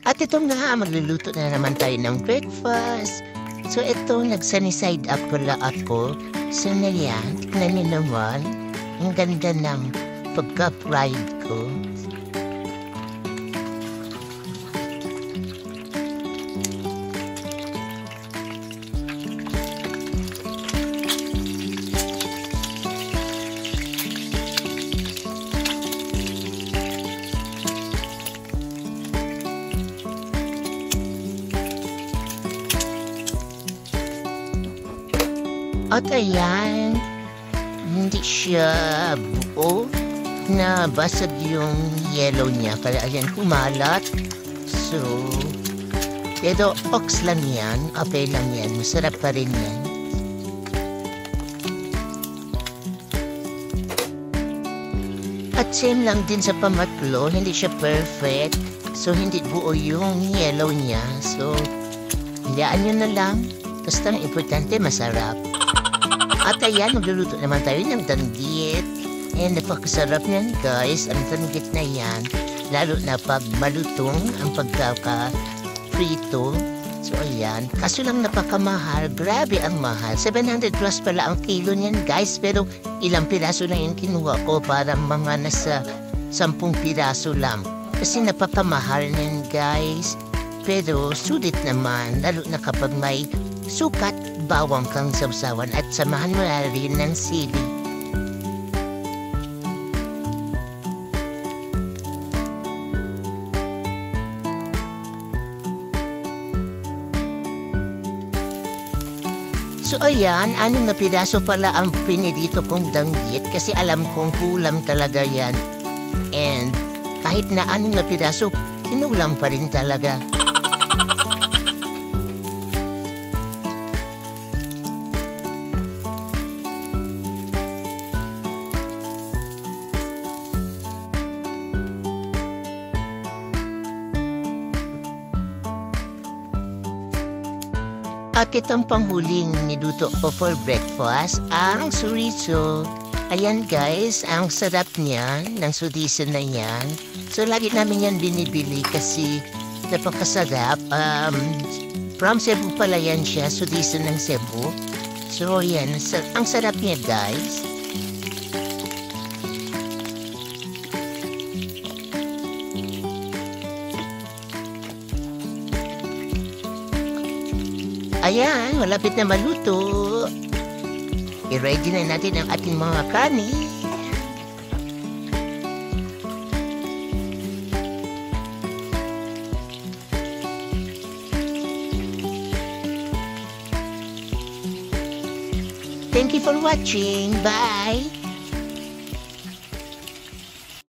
At ito nga, magluluto na naman tayo ng breakfast. So ito, nag-sunny side up pala ako. So na yan, tignan niyo naman. Ang ganda ng pagka-fried ko. At ayan, hindi siya buo, na basag yung yellow niya. Kaya ayan, kumalat. So, pero ox lang yan. Okay lang yan. Masarap pa rin yan. At same lang din sa pamatlo. Hindi siya perfect. So, hindi buo yung yellow niya. So, hiyaan nyo na lang. Basta ang importante, masarap. At ayan, magluluto naman tayo ng danggit. And napakasarap niyan, guys. Ang danggit na yan. Lalo na pag malutong ang pagkaka-prito. So ayan. Kaso lang napakamahal. Grabe ang mahal. 700 plus pala ang kilo niyan, guys. Pero ilang piraso lang yung kinuha ko. Para mga nasa 10 piraso lang. Kasi napakamahal niyan, guys. Pero sulit naman. Lalo na kapag may sukat, bawang kang sabsawan at samahan mo na rin ng sili. So ayan, 6 na piraso pala ang pinilito kong danggit kasi alam kong kulang talaga yan. And kahit na 6 na piraso, kinulang pa rin talaga. At itong panghuling niluto ko for breakfast, ang chorizo. Ayan guys, ang sarap niyan, ng chorizo na yan. So lagi namin yan binibili kasi napakasarap. From Cebu pala yan siya, chorizo ng Cebu. So yan, ang sarap niya guys. Ayan, malapit na maluto. I-ready na natin ang ating mga kanin. Thank you for watching. Bye!